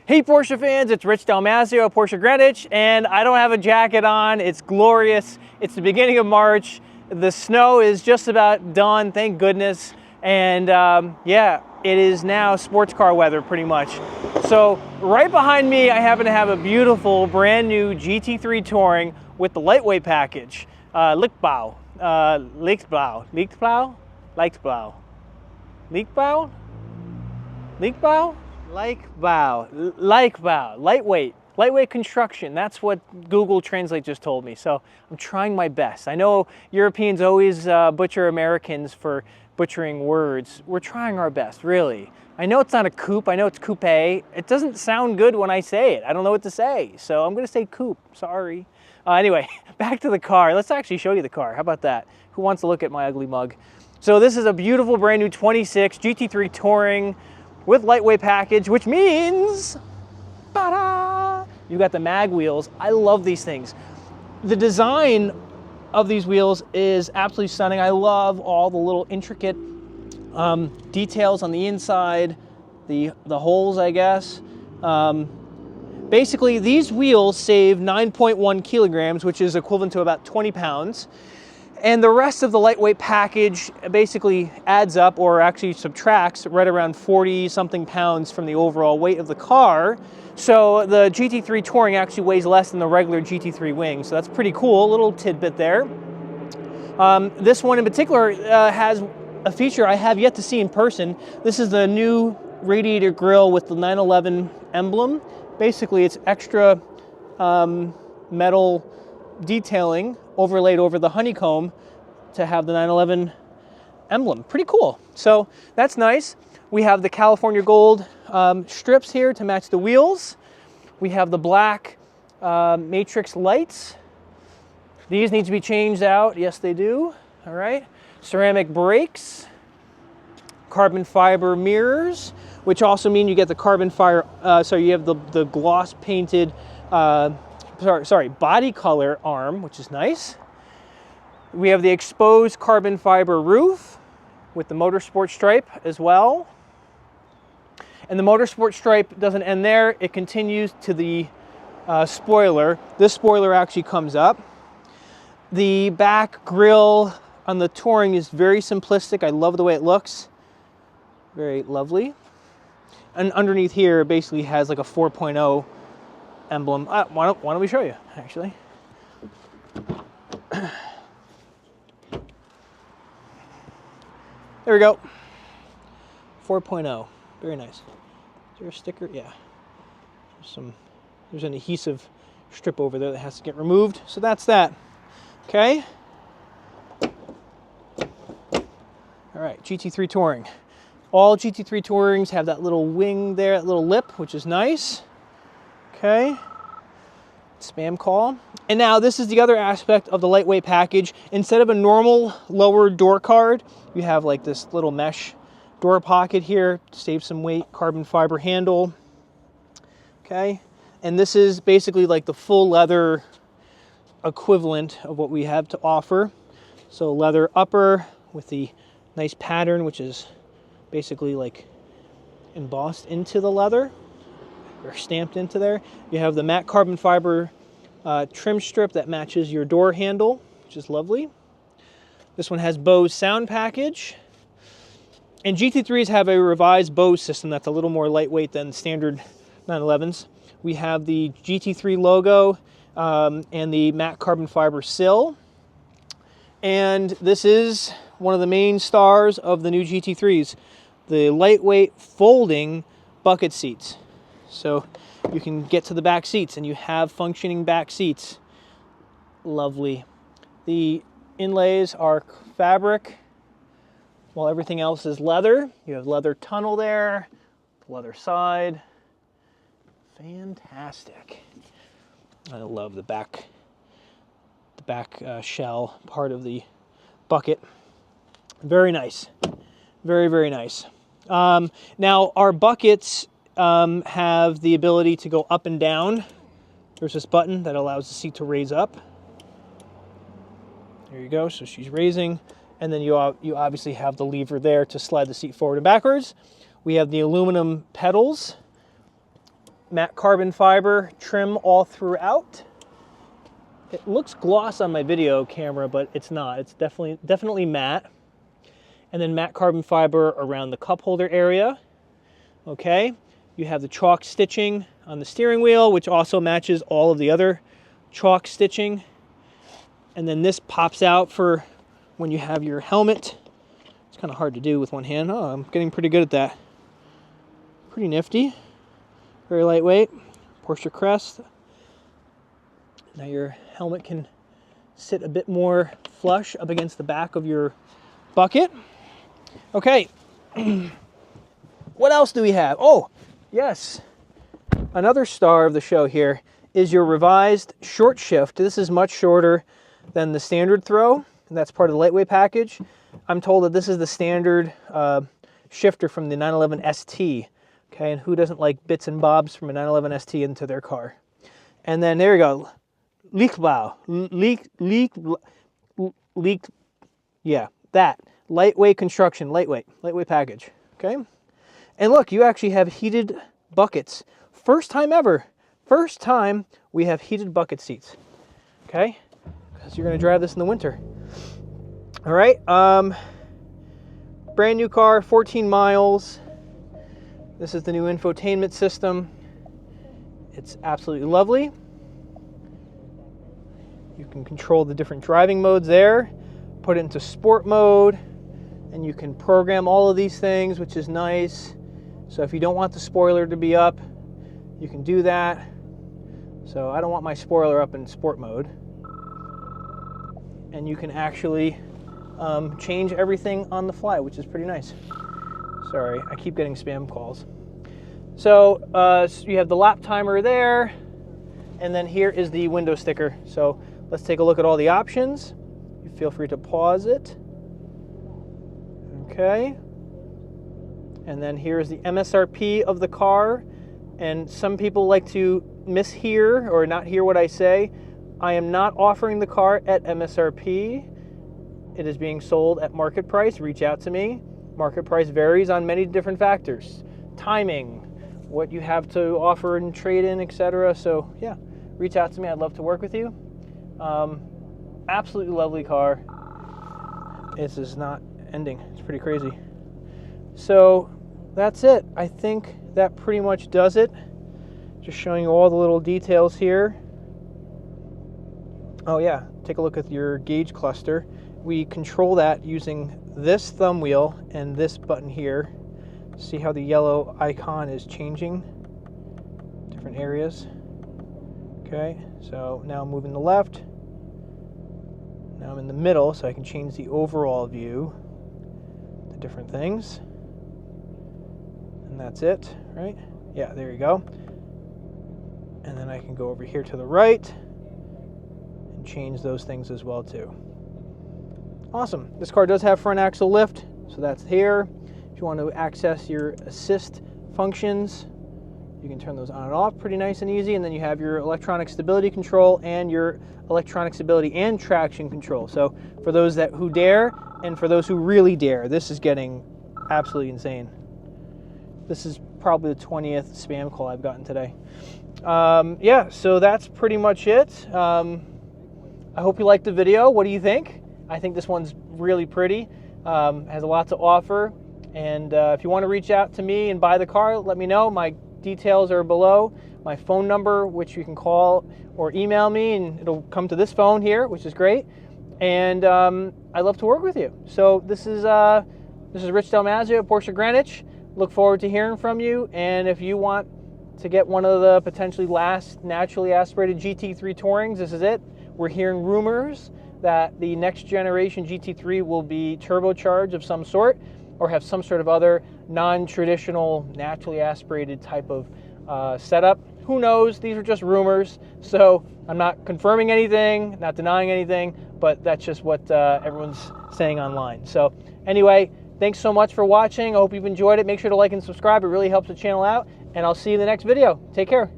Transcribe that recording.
Hey Porsche fans, it's Rich Dalmasio, Porsche Greenwich, and I don't have a jacket on. It's glorious. It's the beginning of March. The snow is just about done, thank goodness. And yeah, it is now sports car weather pretty much. So right behind me, I happen to have a beautiful brand new GT3 Touring with the lightweight package. Lichtbau. Lightweight construction. That's what Google Translate just told me. So I'm trying my best. I know Europeans always butcher Americans for butchering words. We're trying our best, really. I know it's not a coupe. I know it's coupe. It doesn't sound good when I say it. I don't know what to say. So I'm going to say coupe. Sorry. Anyway, back to the car. Let's actually show you the car. How about that? Who wants to look at my ugly mug? So this is a beautiful brand new 26 GT3 Touring with lightweight package, which means you got the mag wheels. I love these things. The design of these wheels is absolutely stunning. I love all the little intricate details on the inside, the holes, I guess. Basically, these wheels save 9.1 kilograms, which is equivalent to about 20 pounds. And the rest of the lightweight package basically adds up, or actually subtracts, right around 40-something pounds from the overall weight of the car. So the GT3 Touring actually weighs less than the regular GT3 wing. So that's pretty cool, a little tidbit there. This one in particular has a feature I have yet to see in person. This is the new radiator grille with the 911 emblem. Basically, it's extra metal detailing overlaid over the honeycomb to have the 911 emblem. Pretty cool. So that's nice. We have the California gold strips here to match the wheels. We have the black matrix lights. These need to be changed out. Yes, they do. All right. Ceramic brakes. Carbon fiber mirrors, which also mean you get the carbon fiber, so you have the gloss painted, body color arm, which is nice. We have the exposed carbon fiber roof with the motorsport stripe as well. And the motorsport stripe doesn't end there. It continues to the spoiler. This spoiler actually comes up. The back grille on the Touring is very simplistic. I love the way it looks. Very lovely. And underneath here it basically has like a 4.0 emblem. Why don't we show you, actually? There we go. 4.0. Very nice. Is there a sticker? Yeah. There's an adhesive strip over there that has to get removed. So that's that. Okay. All right, GT3 Touring. All GT3 Tourings have that little wing there, that little lip, which is nice. Okay. Spam call. And now this is the other aspect of the lightweight package. Instead of a normal lower door card, you have like this little mesh door pocket here to save some weight, carbon fiber handle. Okay. And this is basically like the full leather equivalent of what we have to offer. So leather upper with the nice pattern, which is basically like embossed into the leather or stamped into there. You have the matte carbon fiber trim strip that matches your door handle, which is lovely. This one has Bose sound package. And GT3s have a revised Bose system that's a little more lightweight than standard 911s. We have the GT3 logo and the matte carbon fiber sill. And this is one of the main stars of the new GT3s, the lightweight folding bucket seats. So you can get to the back seats and you have functioning back seats. Lovely. The inlays are fabric while everything else is leather. You have leather tunnel there, leather side. Fantastic. I love the back shell part of the bucket. Very nice. Very, very nice. Now our buckets have the ability to go up and down. There's this button that allows the seat to raise up. There you go. So she's raising. And then you obviously have the lever there to slide the seat forward and backwards. We have the aluminum pedals matte carbon fiber trim all throughout. It looks gloss on my video camera, but it's not. It's definitely matte. And then matte carbon fiber around the cup holder area. Okay, you have the chalk stitching on the steering wheel, which also matches all of the other chalk stitching. And then this pops out for when you have your helmet. It's kind of hard to do with one hand. Oh, I'm getting pretty good at that. Pretty nifty. Very lightweight. Porsche crest. Now your helmet can sit a bit more flush up against the back of your bucket. Okay. What else do we have? Oh, yes. Another star of the show here is your revised short shift. This is much shorter than the standard throw, and that's part of the lightweight package. I'm told that this is the standard shifter from the 911 ST. Okay, and who doesn't like bits and bobs from a 911 ST into their car? And then there you go. Yeah, that. Lightweight construction, lightweight package. Okay. And look, you actually have heated buckets. First time ever. First time we have heated bucket seats. Okay? Because you're going to drive this in the winter. All right. Brand new car, 14 miles. This is the new infotainment system. It's absolutely lovely. You can control the different driving modes there. Put it into sport mode. And you can program all of these things, which is nice. So if you don't want the spoiler to be up, you can do that. So I don't want my spoiler up in sport mode. And you can actually change everything on the fly, which is pretty nice. Sorry, I keep getting spam calls. So you have the lap timer there, and then here is the window sticker. So let's take a look at all the options. You feel free to pause it. Okay. And then here's the MSRP of the car. And some people like to mishear or not hear what I say. I am not offering the car at MSRP. It is being sold at market price. Reach out to me. Market price varies on many different factors. Timing, what you have to offer and trade in, etc. So yeah, reach out to me. I'd love to work with you. Absolutely lovely car. This is not ending. It's pretty crazy. So that's it. I think that pretty much does it. Just showing you all the little details here. Oh yeah, take a look at your gauge cluster. We control that using this thumb wheel and this button here. See how the yellow icon is changing different areas. Okay, so now I'm moving to the left. Now I'm in the middle, so I can change the overall view to different things. And that's it, right? Yeah, there you go. And then I can go over here to the right and change those things as well too. Awesome. This car does have front axle lift, so that's here. If you want to access your assist functions, you can turn those on and off pretty nice and easy. And then you have your electronic stability control and your electronic stability and traction control. So for those who dare and for those who really dare, this is getting absolutely insane. This is probably the 20th spam call I've gotten today. Yeah, so that's pretty much it. I hope you liked the video. What do you think? I think this one's really pretty. Has a lot to offer. And if you want to reach out to me and buy the car, let me know. My details are below. My phone number, which you can call or email me, and it'll come to this phone here, which is great. And I'd love to work with you. So this is Rich Dalmazio at Porsche Greenwich. Look forward to hearing from you. And if you want to get one of the potentially last naturally aspirated GT3 Tourings, this is it. We're hearing rumors that the next generation GT3 will be turbocharged of some sort or have some sort of other non-traditional naturally aspirated type of setup. Who knows? These are just rumors. So I'm not confirming anything, not denying anything, but that's just what everyone's saying online. So anyway, thanks so much for watching. I hope you've enjoyed it. Make sure to like and subscribe. It really helps the channel out. And I'll see you in the next video. Take care.